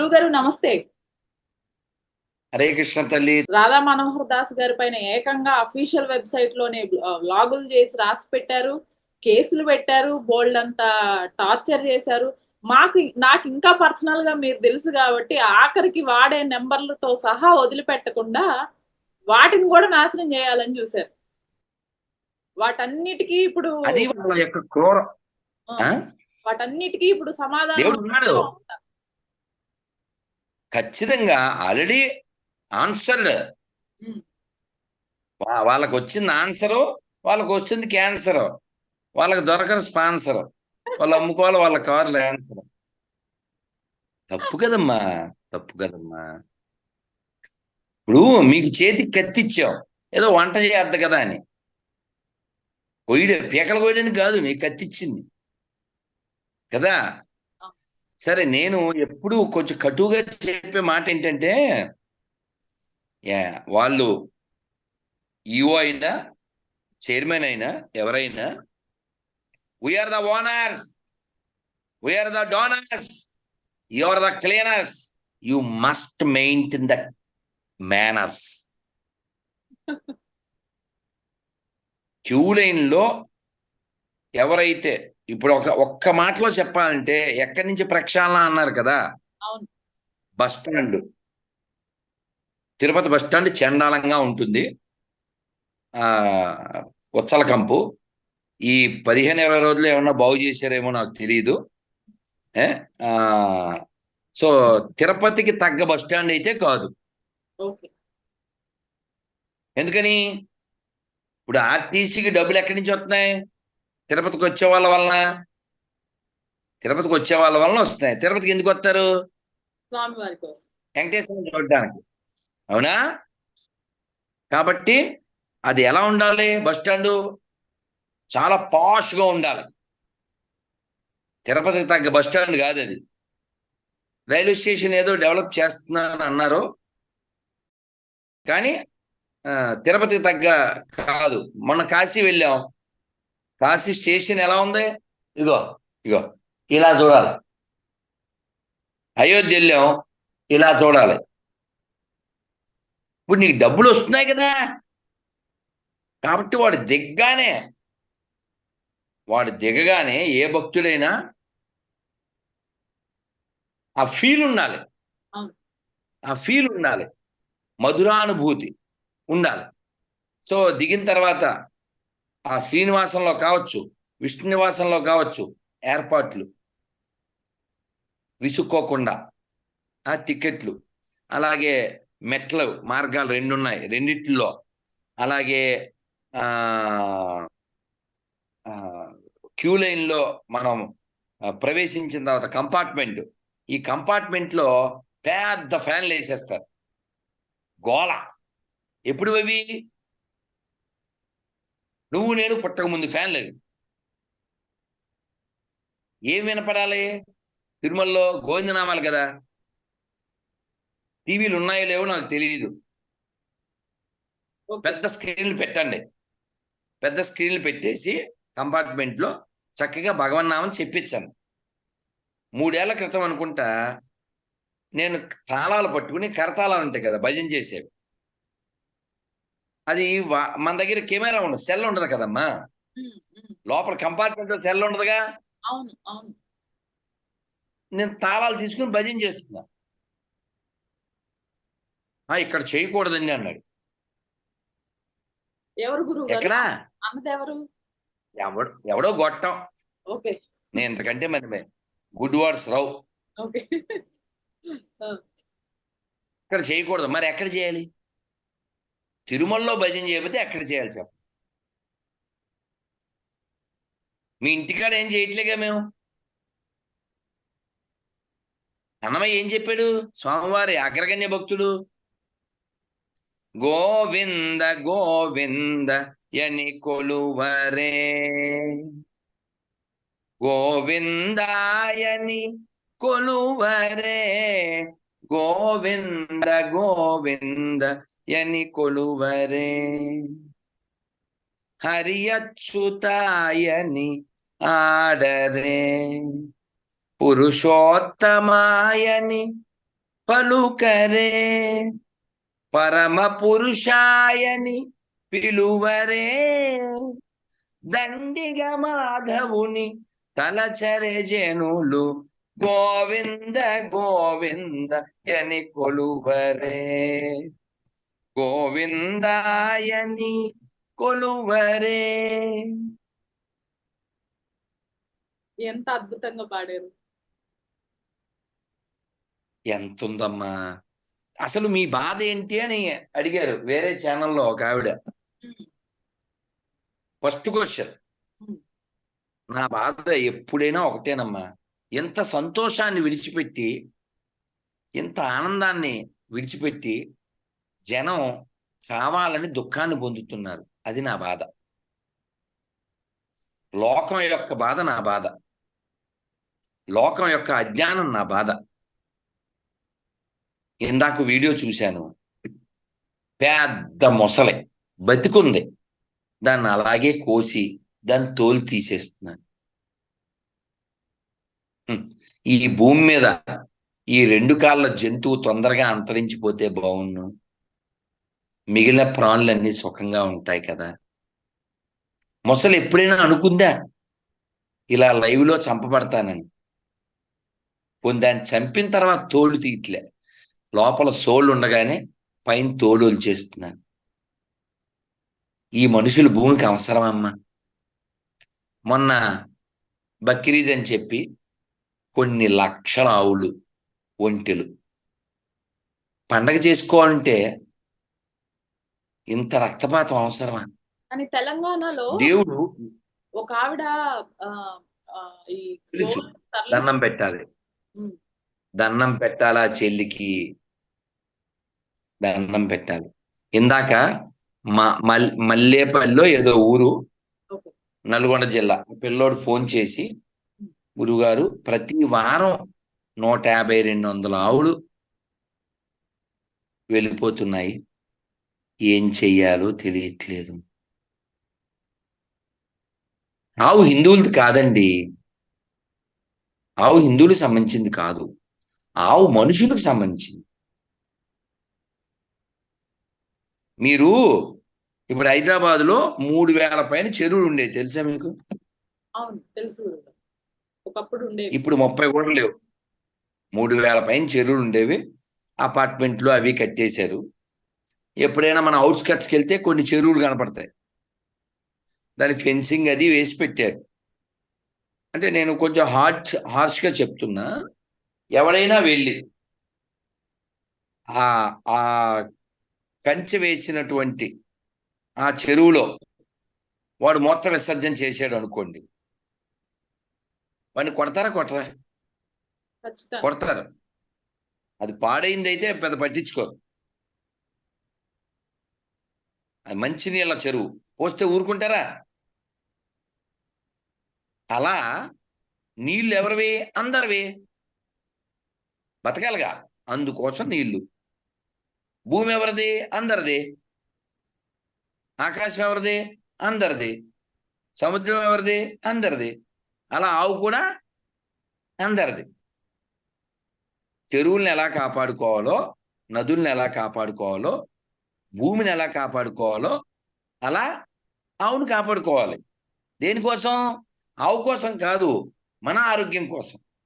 గురువుగారు నమస్తే. హరే కృష్ణ తల్లి. రాధా మనోహర్ దాస్ గారి పైన ఏకంగా అఫీషియల్ వెబ్‌సైట్ లోనే వ్లాగులు చేసి రాసి పెట్టారు. కేసులు పెట్టారు. బోలెడంత టార్చర్ చేశారు. నాకింకా పర్సనల్‌గా మీరు తెలుసు గాబట్టి ఆఖరికి వాడే నంబర్‌లతో సహా వదిలిపెట్టకుండా వాటిని గూడా నాశనం జేయాలని జూసారు. వాటన్నిటికి ఇప్పుడు అది వాళ్ళ యొక్క క్రూర ఆ! వాటన్నిటికి ఇప్పుడు సమాధానం దేవుడు ఉన్నాడు. ఉందా? ఖచ్చితంగా ఆల్రెడీ ఆన్సర్డ్. హ్మ్. వాళ్ళకి వచ్చింది ఆన్సరు, వాళ్ళకి వస్తుంది క్యాన్సర్, వాళ్ళకి దొరకని స్పాన్సర్, వాళ్ళు అమ్ముకోవాలి వాళ్ళ కార్లు ఆన్సర్. తప్పు కదమ్మా, తప్పు కదమ్మా. ఇప్పుడు మీకు చేతికి కత్తిచ్చాం, ఏదో వంట చేయద్దు కదా అని. పీకలు కోయడానికి కాదు మీకు కత్తిచ్చింది కదా. సరే, నేను ఎప్పుడు కొంచెం కటువుగా చెప్పే మాట ఏంటంటే, వాళ్ళు ఈఓ అయినా చైర్మన్ అయినా ఎవరైనా, we are the owners, we are the donors, you are the cleaners, you must maintain the manners. Queue line లో ఎవరైతే ఇప్పుడు ఒక్క మాటలో చెప్పాలంటే, ఎక్కడి నుంచి ప్రక్షాళన అన్నారు కదా. Bus stand, Tirupati bus stand చండాలంగా ఉంటుంది. ఉచ్చల కంపు. ఈ 15-20 రోజులు ఏమన్నా బాగు చేశారేమో నాకు తెలియదు. సో తిరుపతికి తగ్గ బస్ స్టాండ్ అయితే కాదు. ఎందుకని? ఇప్పుడు ఆర్టీసీకి డబ్బులు ఎక్కడి నుంచి వస్తున్నాయి? తిరుపతికి వచ్చే వాళ్ళ వలన. తిరుపతికి వచ్చే వాళ్ళ వలన వస్తున్నాయి. తిరుపతికి ఎందుకు వస్తారు? స్వామివారి కోసం, వెంకటేశ్వరం చూడడానికి. అవునా? కాబట్టి అది ఎలా ఉండాలి? బస్ స్టాండు చాలా పాష్గా ఉండాలి. తిరుపతికి తగ్గ బస్ స్టాండ్ కాదు అది. రైల్వే స్టేషన్ ఏదో డెవలప్ చేస్తున్నారని అన్నారు, కానీ తిరుపతికి తగ్గ కాదు. మొన్న కాశీ వెళ్ళాం, కాశీ స్టేషన్ ఎలా ఉంది? ఇగో ఇగో ఇలా చూడాలి. అయోధ్య వెళ్ళాం, ఇలా చూడాలి. ఇప్పుడు నీకు డబ్బులు వస్తున్నాయి కదా, కాబట్టి వాడు దిగగానే ఏ భక్తుడైనా ఆ ఫీల్ ఉండాలి. ఆ ఫీల్ ఉండాలి, మధురానుభూతి ఉండాలి. సో దిగిన తర్వాత ఆ శ్రీనివాసంలో కావచ్చు, విష్ణు నివాసంలో కావచ్చు, ఏర్పాట్లు విసుక్కోకుండా, ఆ టికెట్లు, అలాగే మెట్ల మార్గాలు 2 ఉన్నాయి, రెండిట్లో. అలాగే క్యూ లైన్లో మనం ప్రవేశించిన తర్వాత కంపార్ట్మెంట్, ఈ కంపార్ట్మెంట్లో పెద్ద ఫ్యాన్లు వేసేస్తారు, గోల. ఎప్పుడు అవి? నువ్వు నేను పుట్టక ముందు ఫ్యాన్లు అవి. ఏం వినపడాలి? తిరుమలలో గోవిందనామాలు కదా. టీవీలు ఉన్నాయో లేవో నాకు తెలియదు. పెద్ద స్క్రీన్లు పెట్టండి, పెద్ద స్క్రీన్లు పెట్టేసి కంపార్ట్మెంట్లో చక్కగా భగవన్నామం చెప్పించాను. 3 ఏళ్ల క్రితం అనుకుంటా, నేను తాళాలు పట్టుకుని, కరతాళాలు ఉంటాయి కదా భజన చేసేవి, అది మన దగ్గర కెమెరా ఉండదు, సెల్ ఉండదు కదమ్మా. లోపల కంపార్ట్మెంట్ లో సెల్ ఉండదుగా. నేను తాళాలు తీసుకుని భజన చేస్తున్నా. ఇక్కడ చేయకూడదండి అన్నాడు. ఎక్కడ? ఎవడో గొట్టం. నేను ఇంతకంటే మరి గుడ్ వర్డ్స్ రావు. ఇక్కడ చేయకూడదు, మరి ఎక్కడ చేయాలి? తిరుమలలో భజన చేయకపోతే ఎక్కడ చేయాలి చెప్పు? మీ ఇంటికాడ ఏం చేయట్లేగా మేము. అన్నమయ్య ఏం చెప్పాడు? స్వామివారి అగ్రగణ్య భక్తుడు. గోవింద గోవింద యని కొలువరే, గోవిందాయని కొలువరే, గోవింద గోవింద యని కొలువరే, హరి అచ్యుతాయని ఆడరే, పురుషోత్తమాయని పలుకరే, పరమ పురుషాయని పిలువరే, దండిగ మాధవుని తలచరే జనులు, గోవింద గోవింద అని కొలువరే, గోవిందాయని కొలువరే. ఎంత అద్భుతంగా పాడారు. ఎంతుందమ్మా. అసలు మీ బాధ ఏంటి అని అడిగారు వేరే ఛానల్లో ఒక ఆవిడ. ఫస్ట్ క్వశ్చన్, నా బాధ ఎప్పుడైనా ఒకటేనమ్మా, ఎంత సంతోషాన్ని విడిచిపెట్టి, ఎంత ఆనందాన్ని విడిచిపెట్టి జనం కావాలని దుఃఖాన్ని పొందుతున్నారు. అది నా బాధ. లోకం యొక్క బాధ నా బాధ, లోకం యొక్క అజ్ఞానం నా బాధ. ఇందాక వీడియో చూశాను, పెద్ద మొసలి బతికుంది, దాన్ని అలాగే కోసి దాన్ని తోలు తీసేస్తున్నాను. ఈ భూమి మీద ఈ 2 కాళ్ళ జంతువు తొందరగా అంతరించిపోతే బాగుండు, మిగిలిన ప్రాణులన్నీ సుఖంగా ఉంటాయి కదా. మొసలు ఎప్పుడైనా అనుకుందా ఇలా లైవ్లో చంపబడతానని? దాన్ని చంపిన తర్వాత తోలు తీయట్లే, లోపల సోళ్ళు ఉండగానే పైన తోలు చేస్తున్నాను. ఈ మనుషులు భూమికి అవసరమమ్మా. మొన్న బక్రీద్ అని చెప్పి కొన్ని లక్షల ఆవులు, ఒంటెలు పండగ చేసుకోవాలంటే ఇంత రక్తపాతం అవసరమా? అని తెలంగాణలో దేవుడు ఒక ఆవిడ ఈ తెలుసు, గోవులను తరలిస్తూ- దండం పెట్టాలి, ఉమ్, దండం పెట్టాలా చెల్లికి, దండం పెట్టాలి. ఇందాక మల్లేపల్లిలో ఏదో ఊరు, ఓకే. నల్గొండ జిల్లా, పిల్లోడు ఫోన్ చేసి, గురుగారు ప్రతి వారం 150-200 ఆవులు వెళ్ళిపోతున్నాయి, ఏం చెయ్యాలో తెలియట్లేదు. ఆవు హిందువులది కాదండి, ఆవు హిందువులకు సంబంధించింది కాదు, ఆవు మనుషులకు సంబంధించింది. మీరు ఇప్పుడు హైదరాబాద్లో 3000 పైన చెరువులు ఉండేవి, తెలుసా మీకు? అవును, తెలుసు. ఒకప్పుడు ఉండేవి, ఇప్పుడు 30 కూడా లేవు. 3000 పైన చెరువులు ఉండేవి, అపార్ట్మెంట్లు అవి కట్టేశారు. ఎప్పుడైనా మన అవుట్స్కట్స్కి వెళ్తే కొన్ని చెరువులు కనపడతాయి, దానికి ఫెన్సింగ్ అది వేసి పెట్టారు. అంటే నేను కొంచెం హార్ష్గా చెప్తున్నా, ఎవరైనా వెళ్ళి ఆ కంచె వేసినటువంటి ఆ చెరువులో వాడు మూత్ర విసర్జన చేశాడు అనుకోండి, వాడిని కొడతారా కొట్టరా? ఖచ్చితంగా కొడతారు. అది పాడైంది అయితే పెద్ద పట్టించుకోరు. అది మంచినీళ్ళ చెరువు, పోస్తే ఊరుకుంటారా? అలా నీళ్లు ఎవరివి? అందరివి. బతకాలిగా, అందుకోసం నీళ్లు. భూమి ఎవరిది? అందరిది. ఆకాశం ఎవరిది? అందరిది. సముద్రం ఎవరిది? అందరిది. అలా ఆవు కూడా అందరిది. చెరువుల్ని ఎలా కాపాడుకోవాలో, నదుల్ని ఎలా కాపాడుకోవాలో, భూమిని ఎలా కాపాడుకోవాలో అలా ఆవును కాపాడుకోవాలి. దేనికోసం? ఆవు కోసం కాదు, మన ఆరోగ్యం కోసం.